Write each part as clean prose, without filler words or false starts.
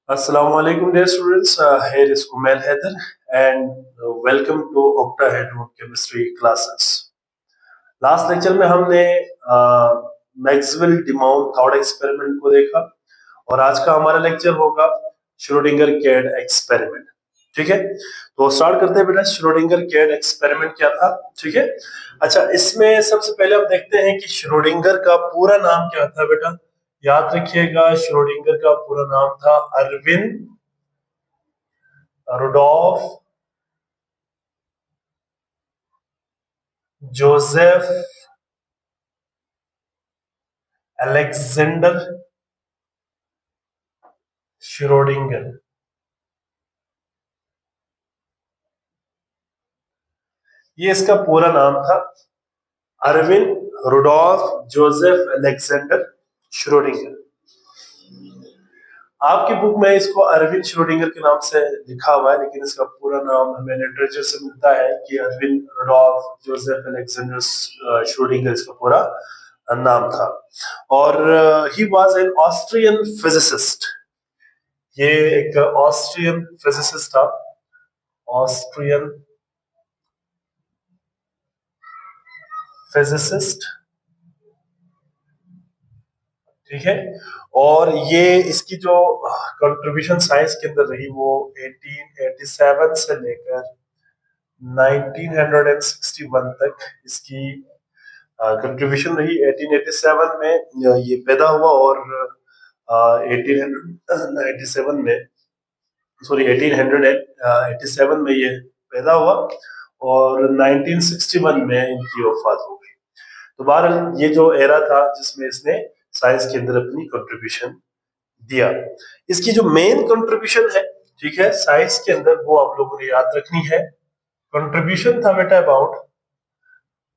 Assalamu alaikum, dear students. Here is Kumail Haider, and welcome to Octahedron Chemistry classes. Last lecture में हमने Maxwell डिमाउंट thought experiment को देखा और आज का हमारा लेक्चर होगा श्रोडिंगर कैड एक्सपेरिमेंट। ठीक है, तो स्टार्ट करते हैं बेटा। श्रोडिंगर कैड एक्सपेरिमेंट क्या था? ठीक है, अच्छा, इसमें सबसे पहले हम देखते हैं कि श्रोडिंगर का पूरा नाम क्या था बेटा। याद रखिएगा, श्रोडिंगर का पूरा नाम था Erwin Rudolf Joseph Alexander Schrodinger. ये इसका पूरा नाम था, Erwin Rudolf Joseph Alexander Schrodinger. आपकी बुक में इसको अरविंद श्रोडिंगर के नाम से लिखा हुआ है, लेकिन इसका पूरा नाम हमें लिटरेचर से मिलता है कि Erwin Rudolf Joseph Alexander Schrodinger इसका पूरा नाम था। और he was an Austrian physicist. ये एक ऑस्ट्रियन फिजिसिस्ट था, ऑस्ट्रियन फिजिसिस्ट। ठीक है, और ये इसकी जो कंट्रीब्यूशन साइंस के अंदर रही वो 1887 से लेकर 1961 तक इसकी कंट्रीब्यूशन रही। 1887 में ये पैदा हुआ और 1897 में, सॉरी 1887 में ये पैदा हुआ और 1961 में इनकी वफात हो गई। तो बहरहाल ये जो एरा था जिसमें इसने साइंस के अंदर अपनी कंट्रीब्यूशन दिया। इसकी जो मेन कंट्रीब्यूशन है, ठीक है, साइंस के अंदर, वो आप लोगों ने याद रखनी है। कंट्रीब्यूशन था बेटा अबाउट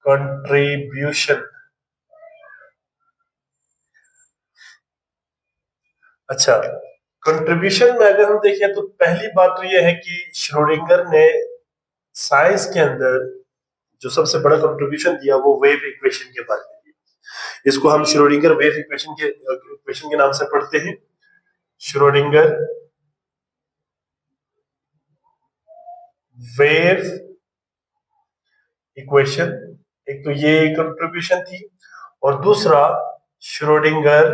कंट्रीब्यूशन। अच्छा, कंट्रीब्यूशन में अगर हम देखें तो पहली बात तो यह है कि श्रोडिंगर ने साइंस के अंदर जो सबसे बड़ा कंट्रीब्यूशन दिया वो वेव इक्वेशन के बारे में दिया। इसको हम श्रोडिंगर वेव इक्वेशन के नाम से पढ़ते हैं। श्रोडिंगर वेव इक्वेशन, एक तो ये कंट्रीब्यूशन थी, और दूसरा श्रोडिंगर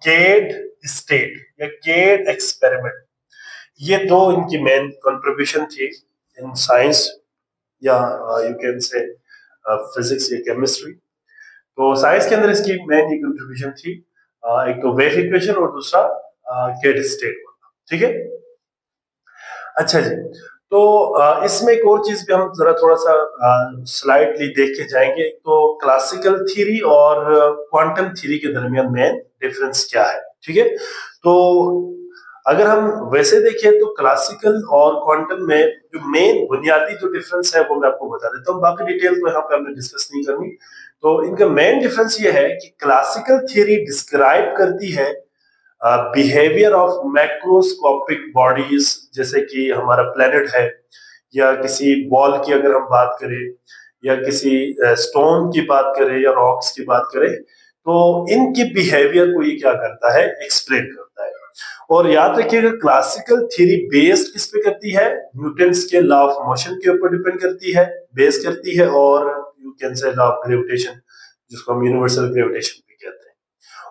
केड स्टेट या केड एक्सपेरिमेंट। ये दो इनकी मेन कंट्रीब्यूशन थी इन साइंस, या यू कैन से फिजिक्स या केमिस्ट्री। तो साइंस के अंदर इसकी मेन ये कंट्रीब्यूशन थी, एक तो वेव इक्वेशन और दूसरा केड स्टेट। ठीक है, अच्छा जी, तो इसमें एक और चीज भी हम जरा थोड़ा सा स्लाइडली देख के जाएंगे। तो क्लासिकल थ्योरी और क्वांटम थ्योरी के दरमियान मेन डिफरेंस क्या है। ठीक है, तो अगर हम वैसे देखें तो क्लासिकल और क्वांटम में जो मेन बुनियादी जो डिफरेंस है वो मैं आपको बता देता हूँ, बाकी डिटेल तो यहाँ पे हमने डिस्कस नहीं करनी। तो इनका मेन डिफरेंस ये है कि क्लासिकल थ्योरी डिस्क्राइब करती है बिहेवियर ऑफ मैक्रोस्कोपिक बॉडीज, जैसे कि हमारा प्लेनेट है, या किसी बॉल की अगर हम बात करें, या किसी स्टोन की बात करें, या रॉक्स की बात करें, तो इनके बिहेवियर को ये क्या करता है, एक्सप्लेन करता है। और याद रखिएगा, क्लासिकल थ्योरी बेस्ड किस पे करती है, न्यूटन्स के लॉ ऑफ मोशन के ऊपर डिपेंड करती है, बेस करती है, और you can say law of gravitation, जिसको हम यूनिवर्सल ग्रेविटेशन भी कहते हैं।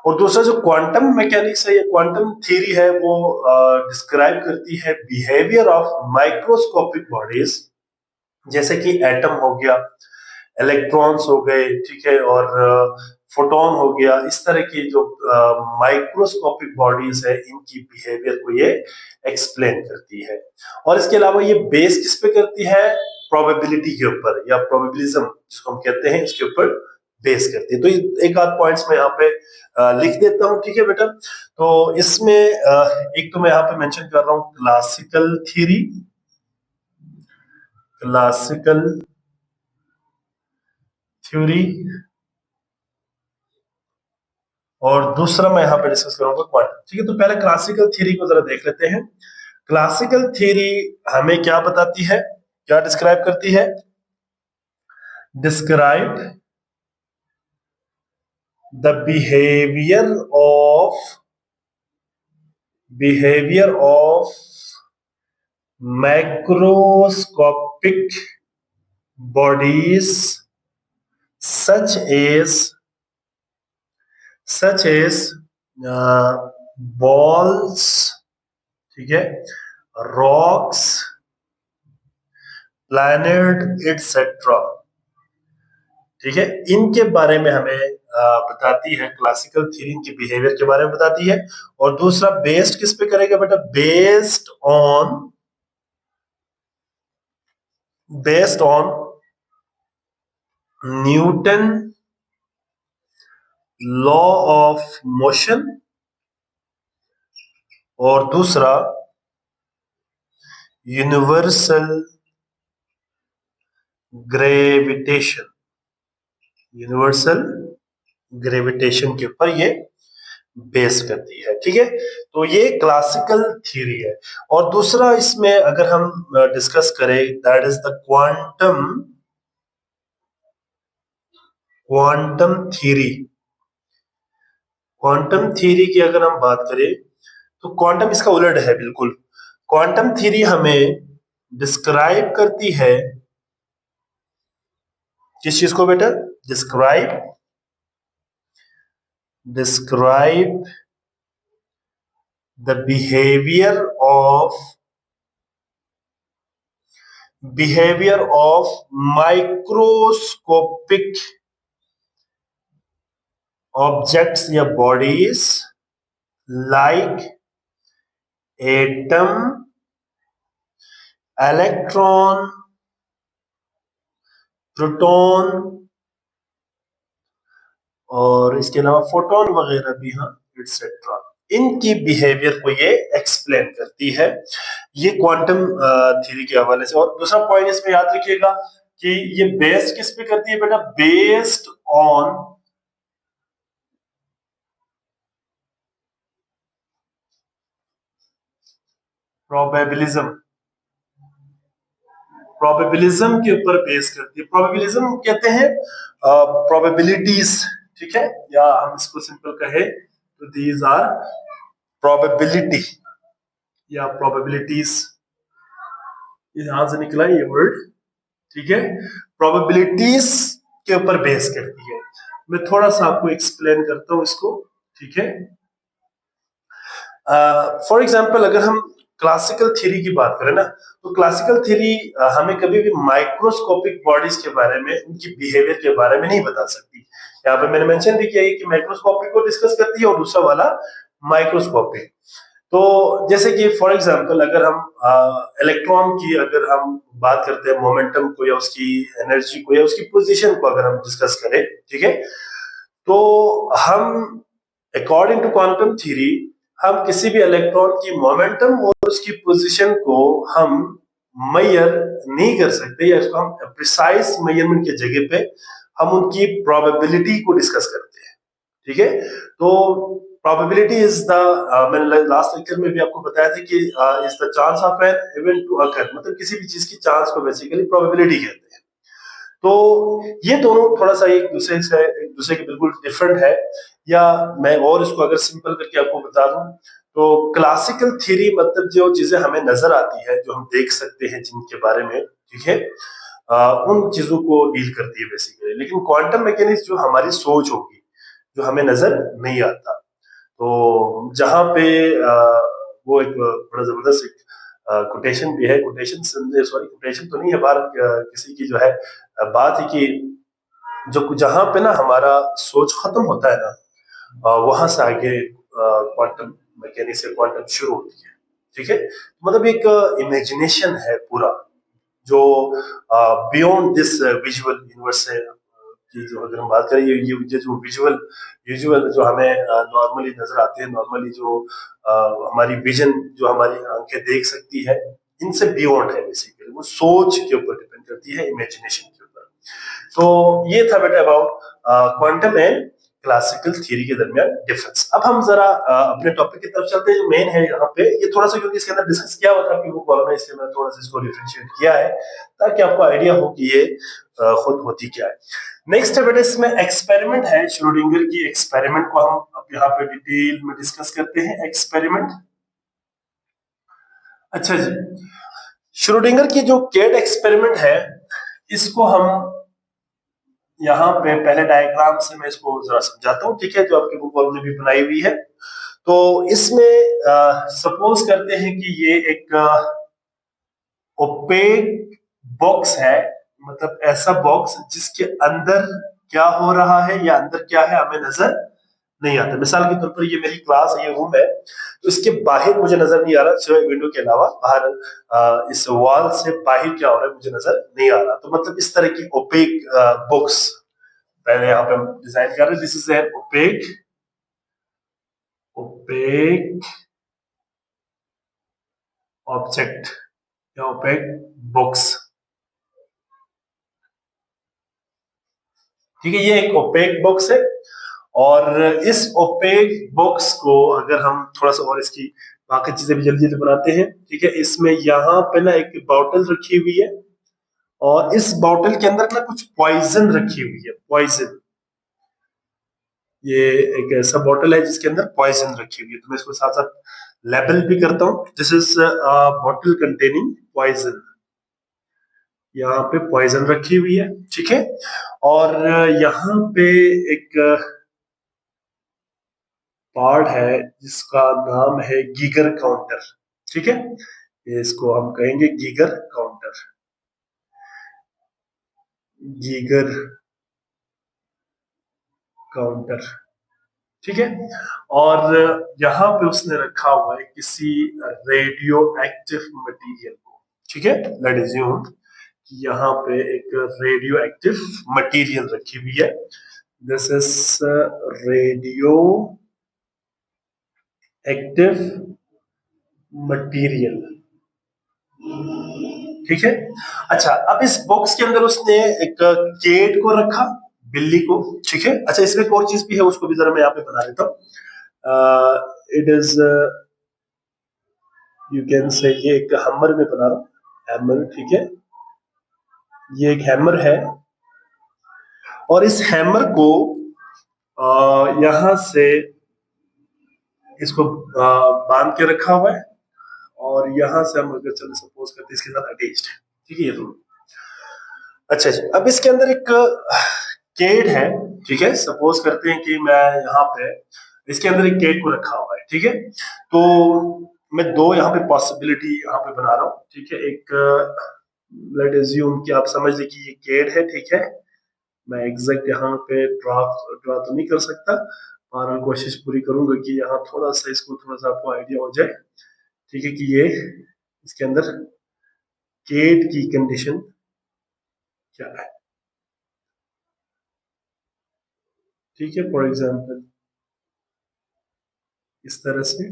और दूसरा जो क्वांटम मैकेनिक्स है या क्वांटम थ्योरी है, वो डिस्क्राइब करती है बिहेवियर ऑफ माइक्रोस्कोपिक बॉडीज, जैसे कि एटम हो गया, इलेक्ट्रॉन्स हो गए, ठीक है, और फोटोन हो गया। इस तरह की जो माइक्रोस्कोपिक बॉडीज है, इनकी बिहेवियर को ये एक्सप्लेन करती है। और इसके अलावा ये बेस किस पे करती है, प्रोबेबिलिटी के ऊपर, या प्रोबेबिलिज्म जिसको हम कहते हैं, इसके ऊपर बेस करती है। तो एक आध पॉइंट्स में यहाँ पे लिख देता हूँ। ठीक है बेटा, तो इसमें एक तो मैं यहाँ पे मेंशन कर रहा हूँ क्लासिकल थ्योरी, क्लासिकल थ्योरी, और दूसरा मैं यहाँ पे डिस्कस करूंगा क्वांटम। ठीक है, तो पहले क्लासिकल थ्योरी को जरा देख लेते हैं। क्लासिकल थ्योरी हमें क्या बताती है, क्या डिस्क्राइब करती है, describe the behavior of macroscopic bodies such as balls, ठीक है, rocks, planet etc. ठीक है, इनके बारे में हमें बताती है क्लासिकल थ्योरी, इनके बिहेवियर के बारे में बताती है। और दूसरा बेस्ड किस पे करेगा बेटा? Based on Newton law of motion, और दूसरा यूनिवर्सल ग्रेविटेशन, यूनिवर्सल ग्रेविटेशन के ऊपर ये बेस करती है। ठीक है, तो ये क्लासिकल थ्योरी है। और दूसरा इसमें अगर हम डिस्कस करें, that is the quantum theory. Quantum theory की अगर हम बात करें तो क्वांटम इसका उलट है बिल्कुल। क्वांटम थ्योरी हमें डिस्क्राइब करती है किस चीज को बेटा? Describe the behaviour of microscopic objects या bodies like atom, electron, proton और इसके अलावा फोटोन वगैरह भी, हाँ, एटसेट्रा। इनकी बिहेवियर को ये एक्सप्लेन करती है, ये क्वांटम थ्योरी के हवाले से। और दूसरा पॉइंट इसमें याद रखिएगा कि ये बेस्ड किस पे करती है बेटा? बेस्ड ऑन प्रोबेबिलिज्म के ऊपर बेस करती है। प्रोबेबिलिज्म कहते हैं प्रोबेबिलिटीज, ठीक है, या हम इसको सिंपल कहे तो दीज आर प्रोबेबिलिटी या प्रोबेबिलिटीज, यहां से निकला ये वर्ड। ठीक है, प्रोबेबिलिटीज के ऊपर बेस करती है। मैं थोड़ा सा आपको एक्सप्लेन करता हूं इसको। ठीक है, फॉर एग्जाम्पल अगर हम क्लासिकल थ्योरी की बात करें ना, तो क्लासिकल थ्योरी हमें कभी भी माइक्रोस्कोपिक बॉडीज के बारे में, उनकी बिहेवियर के बारे में नहीं बता सकती। यहाँ पे मैंने मेंशन भी किया है कि माइक्रोस्कोपिक को डिस्कस करती है और दूसरा वाला माइक्रोस्कोपिक। तो जैसे कि फॉर एग्जांपल अगर हम इलेक्ट्रॉन की अगर हम बात करते हैं, मोमेंटम को या उसकी एनर्जी को या उसकी पोजीशन को अगर हम डिस्कस करें, ठीक है, तो हम अकॉर्डिंग टू क्वांटम थ्योरी हम किसी भी इलेक्ट्रॉन की मोमेंटम और उसकी पोजीशन को हम मेजर नहीं कर सकते, या इसको हम प्रिसाइज मेजरमेंट के जगह पे हम उनकी प्रोबेबिलिटी को डिस्कस करते हैं। ठीक है, तो प्रोबेबिलिटी इज द, मैंने लास्ट लेक्चर में भी आपको बताया था कि is the chance of an event to occur, मतलब किसी भी चीज की चांस को बेसिकली प्रोबेबिलिटी कहते हैं। तो ये दोनों थोड़ा सा एक दूसरे के बिल्कुल डिफरेंट है। या मैं और इसको अगर सिंपल करके आपको बता दूं, तो क्लासिकल थ्योरी मतलब जो चीजें हमें नजर आती है, जो हम देख सकते हैं जिनके बारे में, ठीक है, उन चीजों को डील करती है बेसिकली। लेकिन क्वांटम मैकेनिक्स जो हमारी सोच होगी, जो हमें नजर नहीं आता, तो जहां पे वो एक बड़ा जबरदस्त एक कोटेशन भी है, कोटेशन तो नहीं है, बार किसी की जो है बात है कि जो जहां पे ना हमारा सोच खत्म होता है ना, वहां से आगे क्वांटम मैकेनिक्स से क्वांटम शुरू होती है। ठीक है, मतलब एक इमेजिनेशन है पूरा, जो बियॉन्ड दिस विजुअल यूनिवर्स है। कि जो अगर हम बात करें, ये जो विजुअल जो हमें नॉर्मली नजर आते हैं, नॉर्मली जो हमारी विजन जो हमारी आंखें देख सकती है, इनसे बियॉन्ड है बेसिकली। वो सोच के ऊपर डिपेंड करती है, इमेजिनेशन के ऊपर। तो ये था बेटा about quantum and classical theory के दरमियान डिफरेंस। अब हम जरा अपने टॉपिक की तरफ चलते हैं। जो मेन है यहाँ पे, ये थोड़ा सा क्योंकि इसके अंदर डिस्कस किया हुआ था वो कॉलम है, इसलिए मैंने थोड़ा सा इसको डिफरेंशिएट किया है ताकि आपको आइडिया हो कि ये खुद होती क्या है। नेक्स्ट है बेटा इसमें एक्सपेरिमेंट है, श्रोडिंगर की एक्सपेरिमेंट को हम अब यहाँ पे डिटेल में डिस्कस करते हैं। एक्सपेरिमेंट, अच्छा जी, श्रोडिंगर की जो केट एक्सपेरिमेंट है इसको हम यहाँ पे पहले डायग्राम से मैं इसको जरा समझाता हूँ, ठीक है, जो आपकी बुक वालों ने भी बनाई हुई है। तो इसमें सपोज करते हैं कि ये एक ओपेक बॉक्स है, मतलब ऐसा बॉक्स जिसके अंदर क्या हो रहा है या अंदर क्या है हमें नजर नहीं आता। मिसाल के तौर पर ये मेरी क्लास है, ये रूम है, तो इसके बाहर मुझे नजर नहीं आ रहा, सिवाय विंडो के अलावा बाहर इस वॉल से बाहर क्या हो रहा है मुझे नजर नहीं आ रहा। तो मतलब इस तरह की ओपेक बॉक्स पहले यहाँ पे हम डिजाइन कर रहे हैं। This is an opaque object या ओपेक बॉक्स, ठीक है, ये एक ओपेक बॉक्स है। और इस ओपेक बॉक्स को अगर हम थोड़ा सा और इसकी बाकी चीजें भी जल्दी जल्दी बनाते हैं, ठीक है, इसमें यहाँ पे ना एक बॉटल रखी हुई है और इस बॉटल के अंदर ना कुछ पॉइजन रखी हुई है, पॉइजन। ये एक ऐसा बॉटल है जिसके अंदर पॉइजन रखी हुई है, तो मैं इसको साथ साथ लेबल भी करता हूं। This is bottle containing poison, यहाँ पे पॉइजन रखी हुई है, ठीक है। और यहाँ पे एक पार्ट है जिसका नाम है गीगर काउंटर, ठीक है, इसको हम कहेंगे गीगर काउंटर, गीगर काउंटर, ठीक है। और यहाँ पे उसने रखा हुआ है किसी रेडियो एक्टिव मटीरियल को, ठीक है। लेट अज्यूम कि यहाँ पे एक रेडियो एक्टिव मटीरियल रखी हुई है। This is radio active material, ठीक है। अच्छा, अब इस बॉक्स के अंदर उसने एक केट को रखा, बिल्ली को, ठीक है। अच्छा, इसमें एक और चीज भी है, उसको भी जरा मैं यहाँ पे बना देता हूँ। It is you can say, ये एक हैमर में बना रहा हूँ, हैमर, ठीक है, ये एक हैमर है और इस हैमर को यहां से इसको बांध के रखा हुआ है और यहां से हम अगर चलो सपोज करते हैं इसके साथ अटैच्ड है, ठीक है, ये दोनों। अच्छा जी, अब इसके अंदर एक केट है, ठीक है, सपोज करते हैं कि मैं यहाँ पे इसके अंदर एक केट को रखा हुआ है, ठीक है। तो मैं दो यहाँ पे पॉसिबिलिटी यहाँ पे बना रहा हूँ, ठीक है। एक लेट अज्यूम कि आप समझ लें कि ये केट है, ठीक है। मैं एग्जैक्ट यहाँ पे ड्रा तो नहीं कर सकता, और कोशिश पूरी करूंगा कि यहाँ थोड़ा सा इसको थोड़ा सा आपको आइडिया हो जाए, ठीक है, कि ये इसके अंदर केट की कंडीशन क्या है, ठीक है। फॉर एग्जाम्पल इस तरह से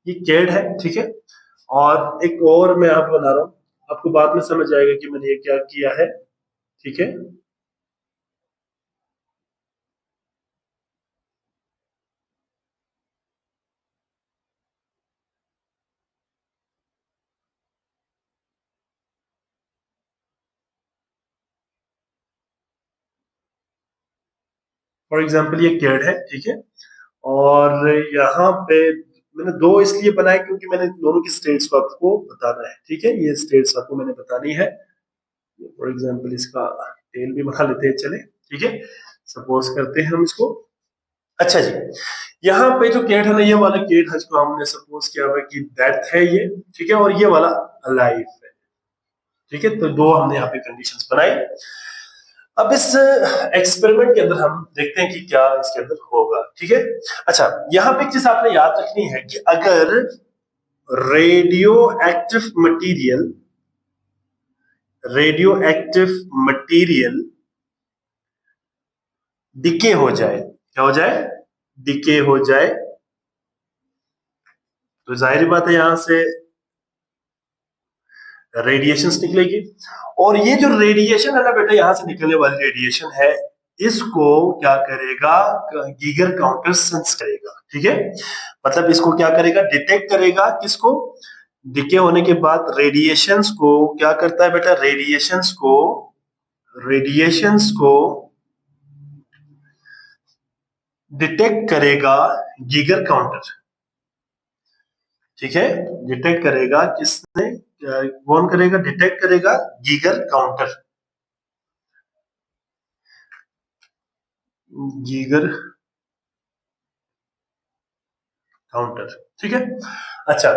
ये कैड है, ठीक है। और एक और मैं यहाँ पे बना रहा हूँ, आपको बाद में समझ आएगा कि मैंने ये क्या किया है, ठीक है। फॉर एग्जाम्पल ये कैड है, ठीक है। और यहाँ पे मैंने दो इसलिए बनाए क्योंकि मैंने दोनों की स्टेट्स को आपको बताना है, ठीक है, ये स्टेट्स आपको मैंने बतानी है। फॉर एग्जाम्पल इसका टेल भी बना लेते हैं, चले, ठीक है, सपोज करते हैं हम इसको। अच्छा जी, यहाँ पे जो केट है ना, ये वाला केट है जिसको हमने सपोज किया हुआ कि डेथ है ये, ठीक है, और ये वाला अलाइव है, ठीक है। तो दो हमने यहाँ पे कंडीशंस बनाई। अब इस एक्सपेरिमेंट के अंदर हम देखते हैं कि क्या इसके अंदर होगा, ठीक है। अच्छा, यहाँ पे एक चीज आपने याद रखनी है कि अगर रेडियो एक्टिव मटीरियल डिके हो जाए, क्या हो जाए, डिके हो जाए, तो जाहिर बात है यहां से रेडिएशंस निकलेगी, और ये जो रेडिएशन है ना बेटा, यहां से निकलने वाली रेडिएशन है, इसको क्या करेगा, गीगर काउंटर सेंस करेगा। ठीक है, मतलब इसको क्या करेगा, डिटेक्ट करेगा, किसको, डिके होने के बाद रेडिएशंस को क्या करता है बेटा, रेडिएशंस को डिटेक्ट करेगा गीगर काउंटर। ठीक है, डिटेक्ट करेगा, किसने, कौन करेगा, डिटेक्ट करेगा गीगर काउंटर, गीगर काउंटर। ठीक है, अच्छा,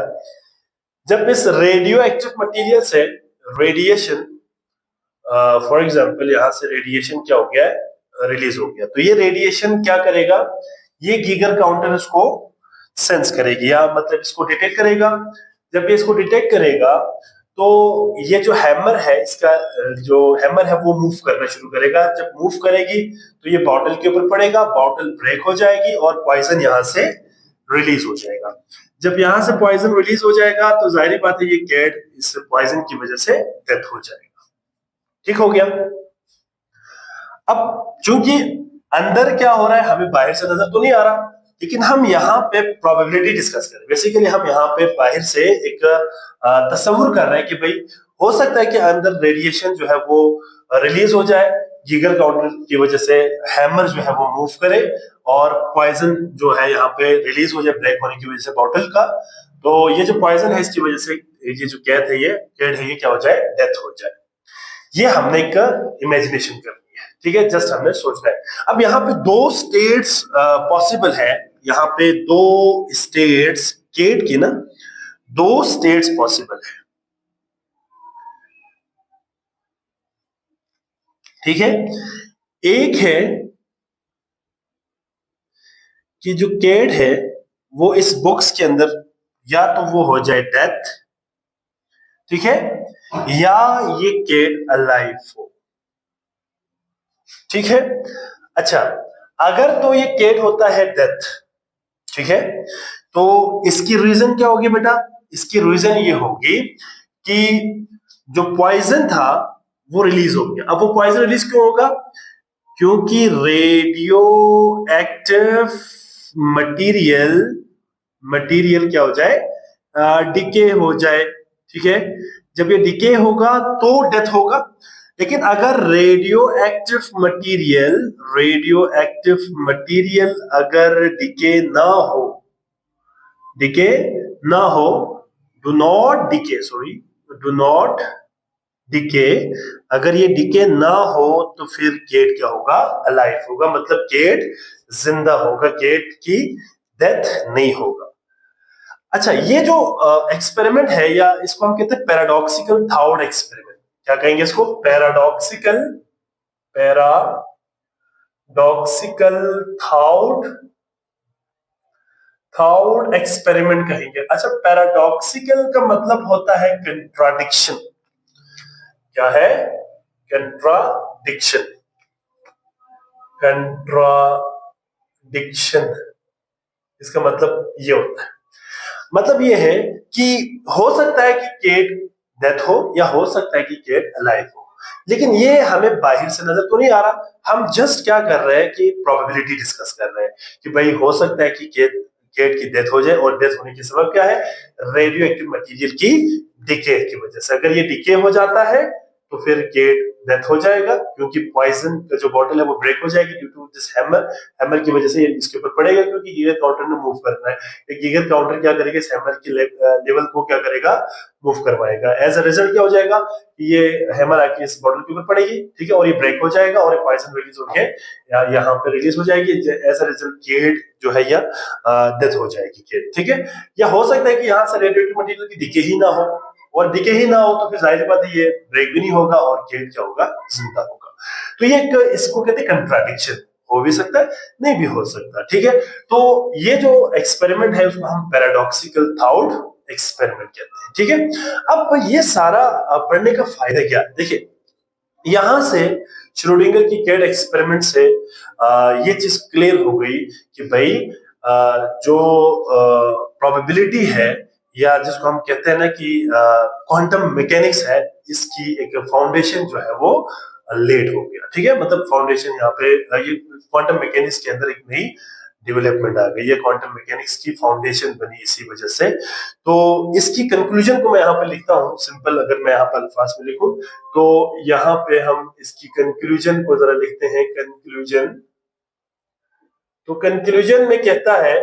जब इस रेडियो एक्टिव मटीरियल से रेडिएशन, फॉर एग्जांपल यहां से रेडिएशन क्या हो गया है, रिलीज हो गया, तो ये रेडिएशन क्या करेगा, ये गीगर काउंटर इसको सेंस करेगी, या मतलब इसको डिटेक्ट करेगा। जब ये इसको डिटेक्ट करेगा तो ये जो हैमर है, इसका जो हैमर है वो मूव करना शुरू करेगा। जब मूव करेगी तो ये बॉटल के ऊपर पड़ेगा, बॉटल ब्रेक हो जाएगी और पॉइजन यहां से रिलीज हो जाएगा। जब यहां से पॉइजन रिलीज हो जाएगा तो जाहिर बात है ये कैट इस पॉइजन की वजह से डेथ हो जाएगा। ठीक हो गया। अब चूंकि अंदर क्या हो रहा है हमें बाहर से नजर तो नहीं आ रहा, लेकिन हम यहाँ पे प्रोबेबिलिटी डिस्कस करें। बेसिकली हम यहाँ पे बाहर से एक तस्वुर कर रहे हैं कि भाई हो सकता है कि अंदर रेडिएशन जो है वो रिलीज हो जाए, गीगर काउंटर की वजह से हैमर जो है वो मूव करे और पॉइजन जो है यहाँ पे रिलीज हो जाए ब्रेक होने की वजह से बॉटल का। तो ये जो पॉइजन है इसकी वजह से ये जो कैट है, ये क्या हो जाए, डेथ हो जाए। ये हमने एक इमेजिनेशन करनी है। ठीक है, जस्ट हमने सोचना है। अब यहाँ पे दो स्टेट्स पॉसिबल है, यहाँ पे दो स्टेट्स केट की ना, दो स्टेट्स पॉसिबल है। ठीक है, एक है कि जो केट है वो इस बॉक्स के अंदर या तो वो हो जाए डेथ, ठीक है, या ये केट अलाइव हो। ठीक है, अच्छा, अगर तो ये केट होता है डेथ, ठीक है, तो इसकी रीजन क्या होगी बेटा, इसकी रीजन ये होगी कि जो पॉइजन था वो रिलीज हो गया। अब वो पॉइजन रिलीज क्यों होगा, क्योंकि रेडियो एक्टिव मटीरियल मटीरियल क्या हो जाए, डिके हो जाए। ठीक है, जब ये डिके होगा तो डेथ होगा। लेकिन अगर रेडियो एक्टिव मटीरियल अगर डिके ना हो, डू नॉट डिके, अगर ये डिके ना हो तो फिर केट क्या होगा, अलाइव होगा, मतलब केट जिंदा होगा, केट की डेथ नहीं होगा। अच्छा, ये जो एक्सपेरिमेंट है, या इसको हम कहते हैं पैराडॉक्सिकल थाउड एक्सपेरिमेंट। क्या कहेंगे इसको, पैराडॉक्सिकल थाउड एक्सपेरिमेंट कहेंगे। अच्छा, पैराडॉक्सिकल का मतलब होता है कंट्राडिक्शन। क्या है, कंट्राडिक्शन। इसका मतलब ये होता है, मतलब ये है कि हो सकता है कि केट डेथ हो या हो सकता है कि केट अलाइव हो, लेकिन ये हमें बाहर से नजर तो नहीं आ रहा। हम जस्ट क्या कर रहे हैं कि प्रोबेबिलिटी डिस्कस कर रहे हैं कि भाई हो सकता है कि केट की डेथ हो जाए, और डेथ होने की सबब क्या है, रेडियो एक्टिव मटीरियल की डिके की वजह से। अगर ये डिके हो जाता है तो फिर केट डेथ हो जाएगा, क्योंकि पॉइजन का जो बॉटल है वो ब्रेक हो जाएगी ड्यू टू दिस हैमर की वजह से ये इसके ऊपर पड़ेगा, क्योंकि गीगर काउंटर ने मूव करना है। ये गीगर काउंटर क्या करेगा, इस हैमर की लेवल को क्या करेगा, मूव करवाएगा। एज अ रिजल्ट क्या हो जाएगा, ये हैमर आके इस बॉटल के ऊपर पड़ेगी, ठीक है, और ये ब्रेक हो जाएगा और ये पॉइजन रिलीज होके यहाँ पे रिलीज हो जाएगी। एज अ रिजल्ट केट जो है या डेथ हो जाएगी केट। ठीक है, या हो सकता है कि यहाँ से रेडियोएक्टिव मटेरियल की डिके ही ना हो, और डिके ही ना हो तो फिर जाहिर बात है ये ब्रेक भी नहीं होगा और केट क्या होगा, जिंदा होगा। तो ये इसको कहते हैं कंट्राडिक्शन। हो भी सकता है, नहीं भी हो सकता। ठीक है, तो ये जो एक्सपेरिमेंट है उसको हम पैराडॉक्सिकल थाउड एक्सपेरिमेंट कहते हैं। ठीक है, अब ये सारा पढ़ने का फायदा क्या है, देखिए यहां से श्रोडिंगर की कैट एक्सपेरिमेंट से ये चीज क्लियर हो गई कि भाई जो प्रोबेबिलिटी है या जिसको हम कहते हैं ना कि क्वांटम मैकेनिक्स है, इसकी एक फाउंडेशन जो है वो लेट हो गया। ठीक है, मतलब फाउंडेशन यहाँ पे ये क्वांटम मैकेनिक्स के अंदर एक नई डेवलपमेंट आ गई, ये क्वांटम मैकेनिक्स की फाउंडेशन बनी इसी वजह से। तो इसकी कंक्लूजन को मैं यहाँ पे लिखता हूँ सिंपल, अगर मैं यहाँ पे अल्फाज में लिखूं तो यहाँ पे हम इसकी कंक्लूजन को जरा लिखते हैं। कंक्लूजन, तो कंक्लूजन में कहता है,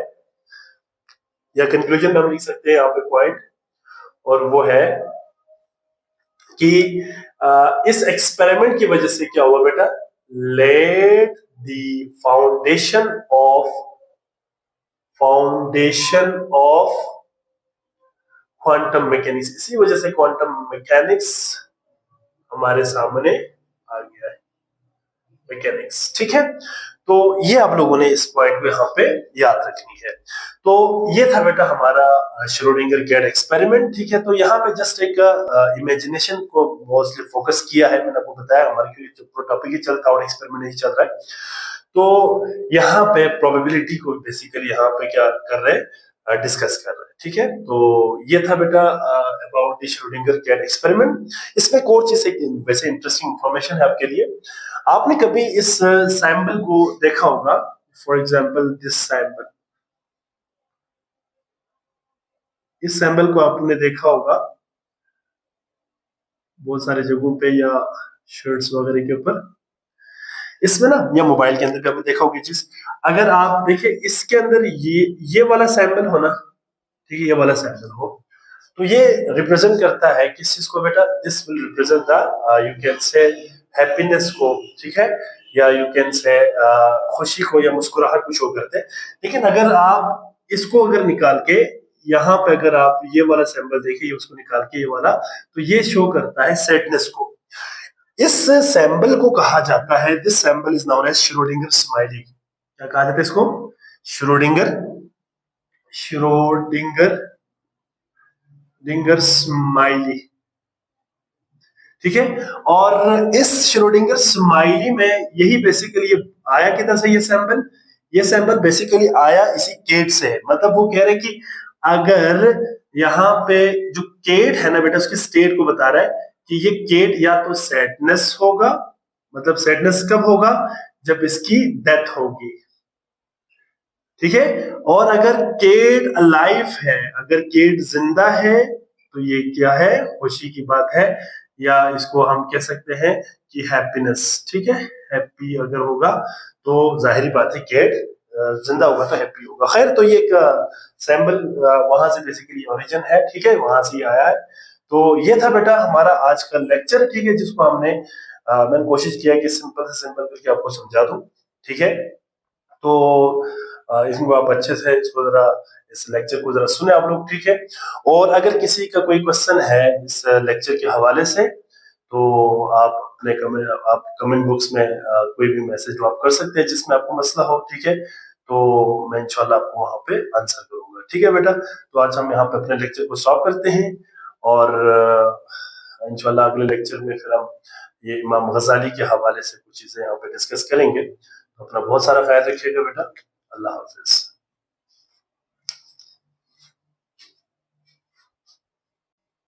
या कंक्लूजन में हम लिख सकते हैं यहाँ पे पॉइंट, और वो है कि इस एक्सपेरिमेंट की वजह से क्या हुआ बेटा, let the foundation of quantum mechanics, इसी वजह से क्वांटम मैकेनिक्स हमारे सामने आ गया है, मैकेनिक्स। ठीक है, तो ये आप लोगों ने इस पॉइंट को यहाँ पे याद रखनी है। तो ये था बेटा हमारा श्रोडिंगर कैट एक्सपेरिमेंट। ठीक है, तो यहाँ पे जस्ट एक इमेजिनेशन को मोस्टली फोकस किया है, मैंने आपको बताया हमारे टॉपिक ही चलता है और एक्सपेरिमेंट नहीं चल रहा है। तो यहाँ पे प्रोबेबिलिटी को बेसिकली यहाँ पे क्या कर रहे हैं, डिस्कस कर रहे हैं। ठीक है, तो ये था बेटा about the Schrodinger cat experiment. इसमें एक और चीज, वैसे इंटरेस्टिंग इंफॉर्मेशन है आपके लिए। आपने कभी इस सैंपल को देखा होगा, फॉर एग्जांपल दिस सैंपल, इस सैंपल को आपने देखा होगा बहुत सारे जगहों पे या शर्ट्स वगैरह के ऊपर, इसमें ना, या मोबाइल के अंदर भी आपने देखा होगी चीज। अगर आप देखिए इसके अंदर ये वाला सैंपल हो ना, ठीक है, ये वाला सैंपल हो, तो ये रिप्रेजेंट करता है किस चीज को बेटा, this will represent the, you can say happiness को। ठीक है, या यू कैन से खुशी को या मुस्कुराहट को शो करते हैं। लेकिन अगर आप इसको अगर निकाल के यहाँ पे अगर आप ये वाला सैंपल देखिए, उसको निकाल के ये वाला, तो ये शो करता है सैडनेस को। इस सैंपल को कहा जाता है, this sample is known as Schrodinger smiley. क्या कहा जाता है इसको, श्रोडिंगर श्रोडिंगर डिंगर स्माइली। ठीक है, और इस श्रोडिंगर स्माइली में यही बेसिकली आया किधर से, ये सैंपल बेसिकली आया इसी केट से है। मतलब वो कह रहे हैं कि अगर यहाँ पे जो केट है ना बेटा, उसकी स्टेट को बता रहा है कि ये केट या तो सैडनेस होगा, मतलब सैडनेस कब होगा, जब इसकी डेथ होगी। ठीक है, और अगर केट अलाइव है, अगर केट जिंदा है, तो ये क्या है, खुशी की बात है, या इसको हम कह सकते हैं कि हैप्पीनेस। ठीक है, हैप्पी अगर होगा तो जाहिर बात है केट जिंदा होगा तो हैप्पी होगा। खैर, तो ये एक सैंपल वहां से बेसिकली ओरिजिन है। ठीक है, वहां से आया है। तो ये था बेटा हमारा आज का लेक्चर। ठीक है, जिसको मैंने कोशिश किया कि सिंपल से सिंपल करके आपको समझा दूं। ठीक है, तो इसको आप अच्छे से इसको जरा, इस लेक्चर को जरा सुने आप लोग। ठीक है, और अगर किसी का कोई क्वेश्चन है इस लेक्चर के हवाले से, तो आप कमेंट बॉक्स में कोई भी मैसेज ड्रॉप कर सकते हैं जिसमें आपको मसला हो। ठीक है, तो मैं इंशाल्लाह आपको वहां पे आंसर करूंगा। ठीक है बेटा, तो आज हम यहाँ पे अपने लेक्चर को स्टॉप करते हैं, और इंशाल्लाह अगले लेक्चर में फिर हम ये इमाम गजाली के हवाले से कुछ चीजें यहाँ पे डिस्कस करेंगे। तो अपना बहुत सारा ख्याल रखिएगा बेटा। अल्लाह हाफिज।